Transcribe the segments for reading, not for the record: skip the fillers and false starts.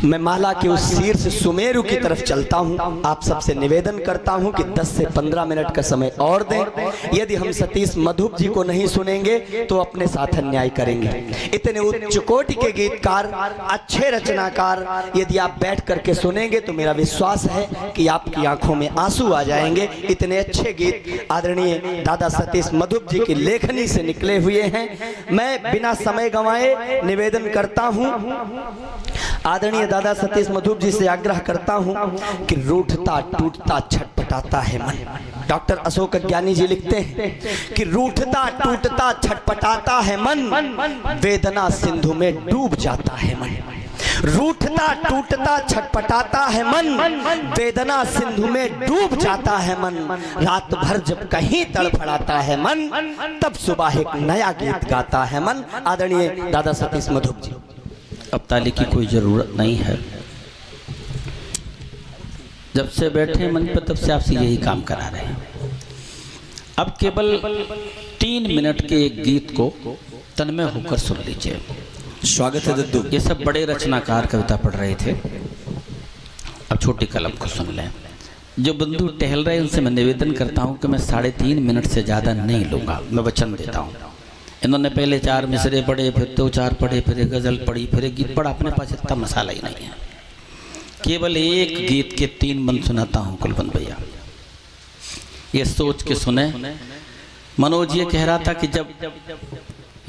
मैं माला के उस शीर्ष सुमेरु की तरफ चलता हूं। आप सबसे निवेदन करता हूं कि 10 से 15 मिनट का समय और दें। यदि हम सतीश मधुप जी को नहीं सुनेंगे तो अपने साथ अन्याय करेंगे। इतने उच्च कोटि के गीतकार, अच्छे रचनाकार यदि आप बैठ करके सुनेंगे तो मेरा विश्वास है कि आपकी आंखों में आंसू आ जाएंगे। इतने अच्छे गीत आदरणीय दादा सतीश मधुप जी की लेखनी से निकले हुए हैं। मैं बिना समय गंवाए निवेदन करता हूं, आदरणीय दादा सतीश मधुप जी से आग्रह करता हूं कि रूठता टूटता छटपटाता है मन। डॉक्टर अशोक ज्ञानी जी लिखते हैं कि रूठता टूटता छटपटाता है मन, वेदना सिंधु में डूब जाता है मन। रूठता टूटता छटपटाता है मन, वेदना सिंधु में डूब जाता है मन। रात भर जब कहीं तड़फड़ाता है मन, तब सुबह एक नया गीत गाता है मन। आदरणीय दादा सतीश मधुप जी। अब ताली की कोई ज़रूरत नहीं है। जब से बैठे मंच पर तब से आपसे यही काम करा रहे हैं। अब केवल 3 मिनट के एक गीत को तन्मय होकर सुन लीजिए। स्वागत है दद्दू। ये सब बड़े रचनाकार कविता पढ़ रहे थे, अब छोटी कलम को सुन लें। जो बंधु टहल रहे हैं उनसे मैं निवेदन करता हूँ कि मैं 3.5 मिनट से ज़्यादा नहीं लूँगा, मैं वचन देता हूँ। इन्होंने पहले 4 मिसरे पढ़े, फिर 2 4 पढ़े, फिर एक गज़ल पढ़ी, फिर एक गीत पढ़ा। अपने पास इतना मसाला ही नहीं है। केवल एक गीत के 3 बंद सुनाता हूँ कुलबंद भैया, ये सोच के सुने। मनोज ये कह रहा था कि जब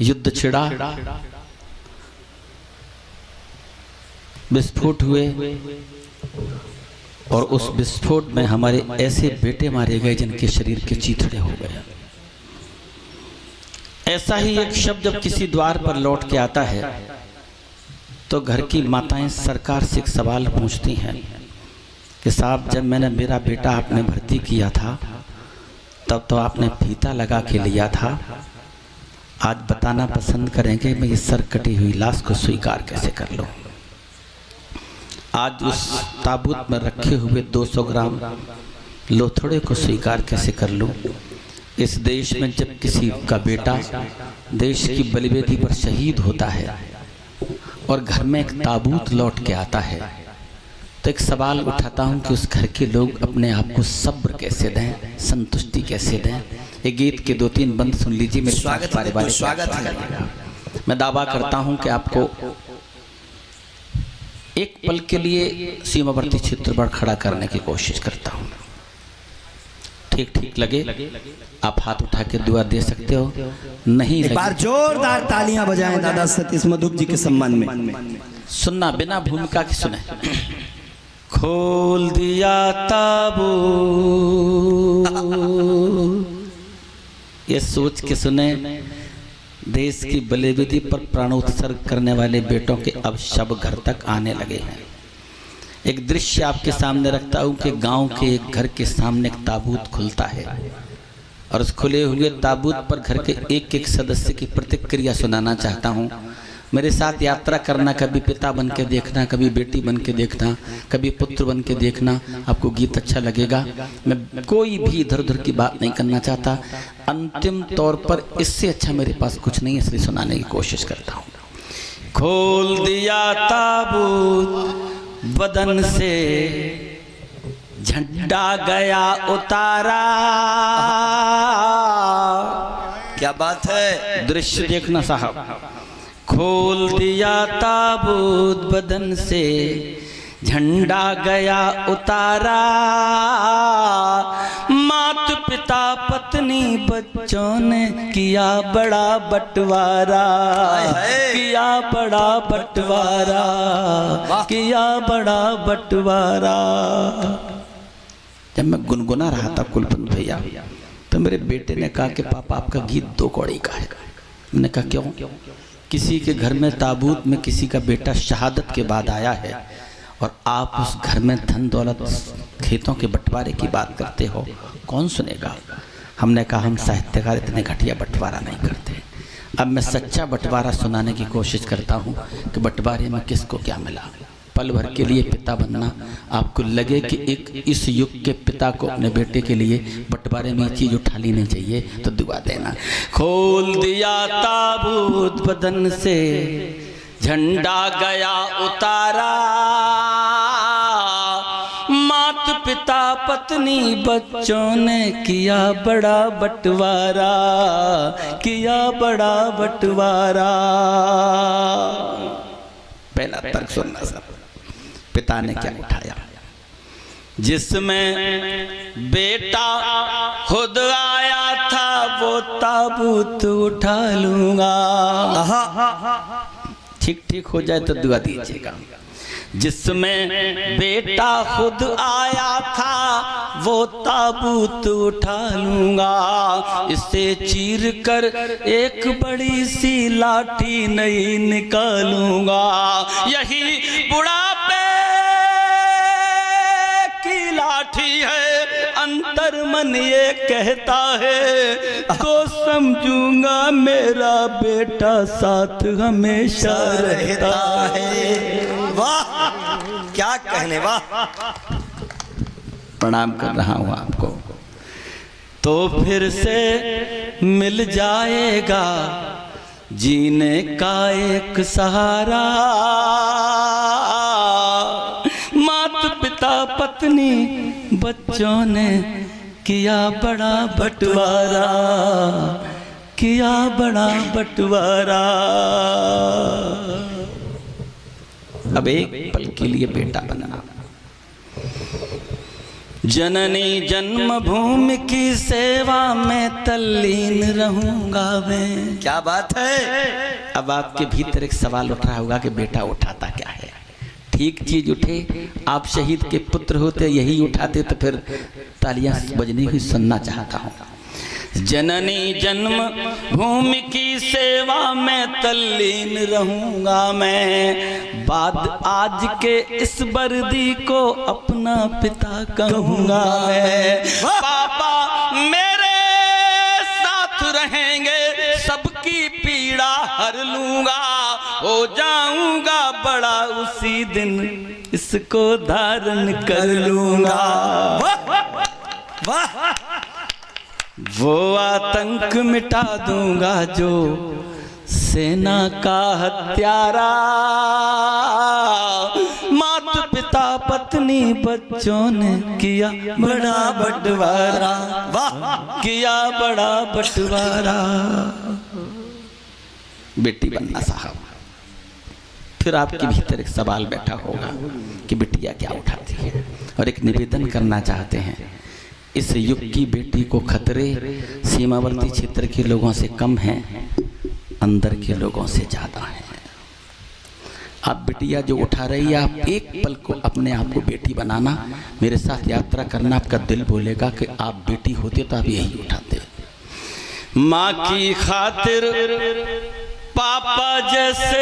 युद्ध छिड़ा, विस्फोट हुए और उस विस्फोट में हमारे ऐसे बेटे मारे गए जिनके शरीर के चीथड़े हो गए। ऐसा ही एक शब्द जब किसी द्वार पर लौट के आता है तो घर की माताएं सरकार से एक सवाल पूछती हैं कि साहब, जब मैंने मेरा बेटा आपने भर्ती किया था तब तो आपने फीता लगा के लिया था, आज बताना पसंद करेंगे मैं इस सर कटी हुई लाश को स्वीकार कैसे कर लूं। आज उस ताबूत में रखे हुए 200 ग्राम लोथड़े को स्वीकार कैसे कर लूं। इस देश में जब किसी का बेटा देश की बलिवेदी पर शहीद होता है और घर में एक ताबूत लौट के आता है तो एक सवाल उठाता हूं कि उस घर के लोग अपने आप को सब्र कैसे दें, संतुष्टि कैसे दें। ये गीत के 2-3 बंद सुन लीजिए। मेरे स्वागत है। मैं दावा करता हूं कि आपको एक पल के लिए सीमावर्ती क्षेत्र पर खड़ा करने की कोशिश करता हूं। ठीक लगे आप हाथ उठा के दुआ दे सकते हो, नहीं एक बार जोरदार तालियां बजाएं दादा सतीश मधुप जी के सम्मान में। सुनना बिना भूमिका के सुने। खोल दिया ताबू, ये सोच के सुने। देश की बलिवेदी पर प्राणोत्सर्ग करने वाले बेटों के अब शव घर तक आने लगे हैं। एक दृश्य आपके सामने रखता हूं कि गांव के एक घर के सामने एक ताबूत खुलता है और उस खुले हुए ताबूत पर घर के एक सदस्य की प्रतिक्रिया सुनाना चाहता हूं। मेरे साथ यात्रा करना, कभी पिता बन के देखना, कभी बेटी बन के देखना, कभी पुत्र बन के देखना। आपको गीत अच्छा लगेगा। मैं कोई भी इधर उधर की बात नहीं करना चाहता। अंतिम तौर पर इससे अच्छा मेरे पास कुछ नहीं है, इसलिए सुनाने की कोशिश करता हूँ। खोल दिया ताबूत बदन से, झंडा गया उतारा। क्या बात है, दृश्य देखना साहब। खोल दिया ताबूत बदन से, झंडा गया उतारा। माता पिता पत्नी बच्चों ने किया बड़ा बंटवारा, किया बड़ा बंटवारा, किया बड़ा बंटवारा। जब मैं गुनगुना रहा था कुलबंद भैया तो मेरे बेटे ने कहा कि पापा आपका गीत 2 कौड़ी का है। मैंने कहा क्यों? किसी के घर में ताबूत में किसी का बेटा शहादत के बाद आया है और आप उस घर में धन दौलत खेतों के बंटवारे की बात करते हो, कौन सुनेगा? हमने कहा हम साहित्यकार इतने घटिया बंटवारा नहीं करते। अब मैं सच्चा बंटवारा सुनाने की कोशिश करता हूँ कि बंटवारे में किसको क्या मिला। पल भर के लिए पिता बनना, आपको लगे कि एक इस युग के पिता को अपने बेटे के लिए बंटवारे में चीज उठा लेनी चाहिए तो दुआ देना। खोल दिया ताबूत बदन से, झंडा गया उतारा, माता पिता पत्नी बच्चों ने किया बड़ा बंटवारा, किया बड़ा बंटवारा। पहला तर्क सुनना सब, पिता ने क्या उठाया? जिसमें बेटा खुद आया था वो ताबूत उठा लूंगा। ठीक ठीक हो जाए तो दुआ दीजिएगा। जिसमें बेटा खुद आया था वो ताबूत उठा लूंगा, इसे चीर कर एक बड़ी सी लाठी नहीं निकालूंगा। यही बुढ़ापे की लाठी है, अंतर मन ये कहता है तो समझूंगा मेरा बेटा साथ हमेशा रहता है। वाह क्या कहने, वाह। प्रणाम कर रहा हूं आपको। तो फिर से मिल जाएगा जीने का एक सहारा, माता पिता पत्नी बच्चों ने किया बड़ा बंटवारा, किया बड़ा बंटवारा। अब एक पल के लिए बेटा बना। जननी जन्मभूमि की सेवा में तल्लीन रहूंगा मैं। क्या बात है। अब आपके भीतर एक सवाल उठ रहा होगा कि बेटा उठाता क्या है? ठीक चीज उठे, आप शहीद के पुत्र होते यही उठाते तो फिर तालियां बजनी हुई सुनना चाहता हूं। जननी जन्म भूमि की सेवा में तल्लीन रहूंगा मैं, बाद आज के इस वर्दी को अपना पिता कहूंगा मैं। पापा मेरे साथ रहेंगे, सबकी पीड़ा हर लूंगा, हो जाऊंगा बड़ा उसी दिन इसको धारण कर लूंगा। वाह वो आतंक मिटा दूंगा जो सेना का हत्यारा, माता पिता पत्नी बच्चों ने किया बड़ा बंटवारा, वाह किया बड़ा बंटवारा। बेटी बनना साहब। फिर आपके भीतर एक सवाल बैठा होगा कि बिटिया क्या उठाती है, और एक निवेदन करना चाहते हैं। इस युग की बेटी को खतरे सीमावर्ती क्षेत्र के लोगों से कम हैं, अंदर के लोगों से ज्यादा हैं। आप बिटिया जो उठा रही है, आप एक पल को अपने आप को बेटी बनाना, मेरे साथ यात्रा करना, आपका दिल बोलेगा कि आप बेटी होते तो आप यही उठाते। माँ की खातिर पापा जैसे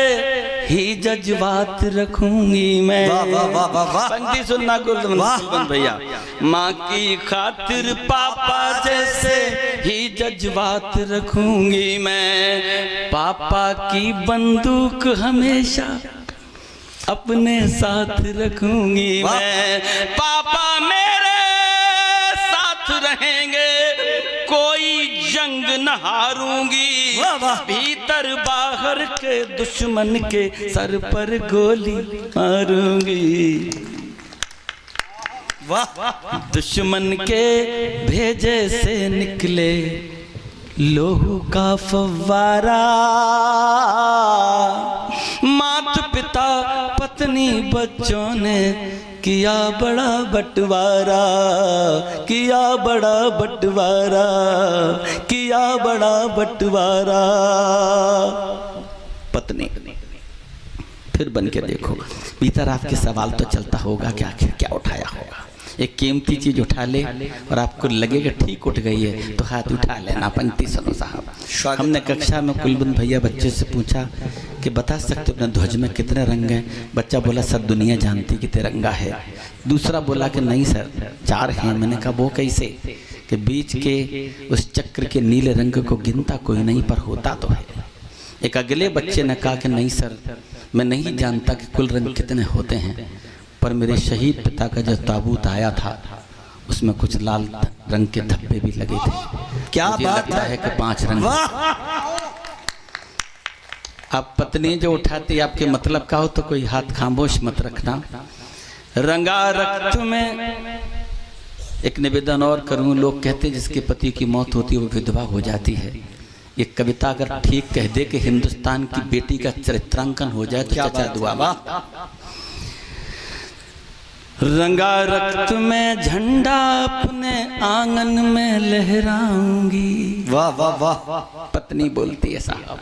ही जज्बात रखूंगी मैं। पंक्ति सुनना कुलबंद भैया। माँ की खातिर पापा जैसे ही जज्बात रखूंगी मैं, पापा की बंदूक हमेशा अपने साथ रखूंगी मैं। पापा मेरे साथ रहेंगे, कोई जंग न हारूंगी, भीतर बाहर के दुश्मन के सर पर गोली मारूंगी। दुश्मन के भेजे से निकले लोहू का फव्वारा, माता पिता पत्नी बच्चों ने किया बड़ा बंटवारा, किया बड़ा बंटवारा, किया बड़ा बंटवारा। पत्नी फिर बन के देखो, भीतर आपके सवाल तो चलता होगा कि आखिर क्या उठाया होगा। एक कीमती चीज उठा ले और आपको लगेगा ठीक उठ गई है तो हाथ उठा लेना। पंक्ति सुनो साहब। हमने कक्षा में कुलबंद भैया बच्चे से पूछा कि बता सकते अपने ध्वज में कितने रंग हैं? बच्चा बोला सर दुनिया जानती कि तिरंगा है। दूसरा बोला कि नहीं सर 4 हैं। मैंने कहा वो कैसे? कि बीच के उस चक्र के नीले रंग को गिनता कोई नहीं पर होता तो है। एक अगले बच्चे ने कहा कि नहीं सर मैं नहीं जानता कि कुल रंग कितने होते हैं, पर मेरे शहीद पिता का जो ताबूत आया था उसमें कुछ लाल रंग के धब्बे भी लगे थे। क्या मुझे बात लगता है कि 5 रंग। आप पत्नी जो उठाती आपके मतलब का हो तो कोई हाथ खामोश मत रखना। रंगा रक्त में एक निवेदन और करूं, लोग कहते हैं जिसके पति की मौत होती है वो विधवा हो जाती है। ये कविता अगर ठीक कह दे कि हिंदुस्तान की बेटी का चरित्रांकन हो जाए तो चचा दुआ। रंगा रक्त में झंडा अपने आंगन में लहराऊंगी। वाह वाह वाह। पत्नी बोलती है साहब,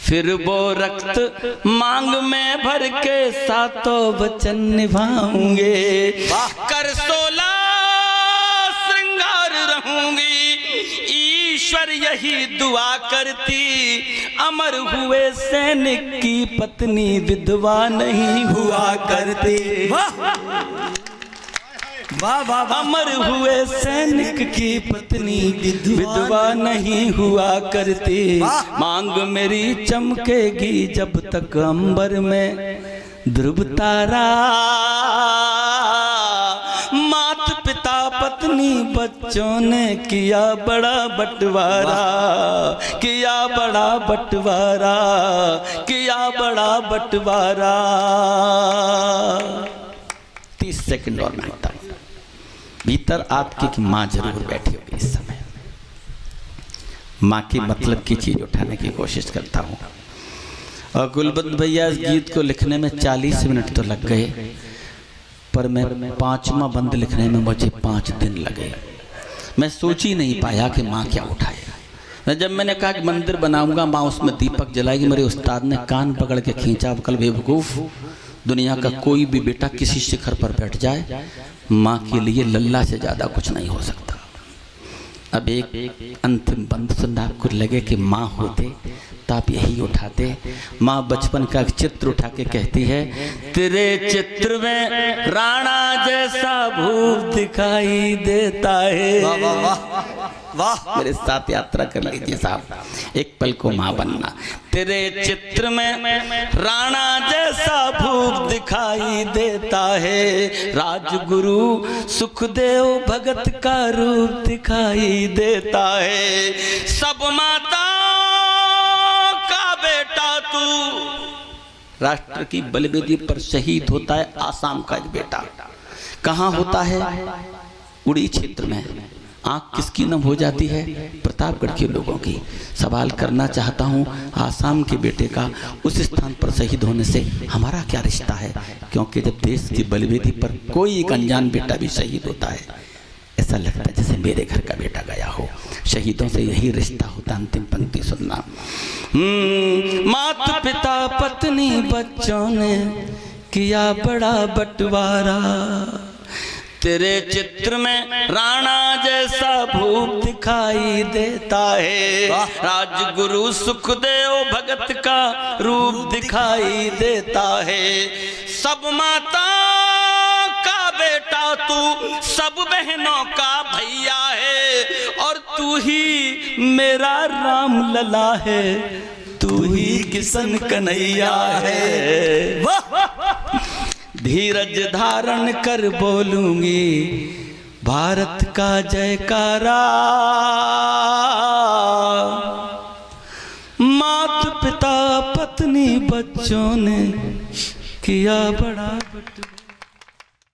फिर वो रक्त मांग में भर के सातों वचन निभाऊंगे। कर 16 श्रृंगार रहूंगी, ईश्वर यही दुआ करती, अमर हुए सैनिक की पत्नी विधवा नहीं हुआ करती। वाह वाह। अमर हुए सैनिक की पत्नी विधवा नहीं हुआ करती। मांग मेरी चमकेगी जब तक अंबर में ध्रुव तारा। मात पिता पत्नी बच्चों ने किया बड़ा बंटवारा, किया बड़ा बंटवारा, किया बड़ा बंटवारा। 30 सेकंड और मांगता हूं। भीतर आपकी की माँ जरूर बैठी होगी इस समय। माँ की मतलब की चीज उठाने की कोशिश करता हूँ। और गुलबंद भैया इस गीत को लिखने में 40 मिनट तो लग गए, पर मैं 5वां बंद लिखने में मुझे 5 दिन लगे। मैं सोच ही नहीं पाया कि माँ क्या उठाएगा। जब मैंने कहा कि मंदिर बनाऊंगा, माँ उसमें दीपक जलाएगी, मेरे उस्ताद ने कान पकड़ के खींचा, कल बेवकूफ, दुनिया का कोई भी बेटा किसी शिखर पर बैठ जाए, माँ के लिए लल्ला से ज़्यादा कुछ नहीं हो सकता। अब एक अंतिम बंद सुनना, आपको लगे कि माँ होते तो आप यही उठाते। माँ बचपन का चित्र उठा के कहती है, तेरे चित्र में राणा जैसा भूप दिखाई देता है। वाह वाह वाह वाह। मेरे साथ यात्रा कर लीजिए साहब, एक पल को माँ बनना। तेरे चित्र में राणा जैसा भूप दिखाई देता है, राजगुरु सुखदेव भगत का रूप दिखाई देता है। सब माता का बेटा तू। राष्ट्र की बलिवेदी पर शहीद होता है आसाम का एक बेटा। कहाँ होता है? उड़ी क्षेत्र में। आँख किसकी नम हो जाती है? प्रतापगढ़ के लोगों की। सवाल करना चाहता हूँ, आसाम के बेटे का उस स्थान पर शहीद होने से हमारा क्या रिश्ता है? क्योंकि जब देश की बलिवेदी पर कोई एक अनजान बेटा भी शहीद होता है, ऐसा लगता है जैसे मेरे घर का बेटा गया हो। शहीदों से यही रिश्ता होता। अंतिम पंक्ति सुनना। माता पिता पत्नी बच्चों ने किया बड़ा बंटवारा, तेरे चित्र में राणा जैसा भूप दिखाई देता है, राजगुरु सुखदेव भगत का रूप दिखाई देता है। सब माता का बेटा तू, सब बहनों का भैया है, और तू ही मेरा राम लला है, तू ही किशन कन्हैया है। धीरज धारण कर बोलूंगी भारत का जयकारा। माता पिता पत्नी बच्चों ने किया बड़ा बंटवारा।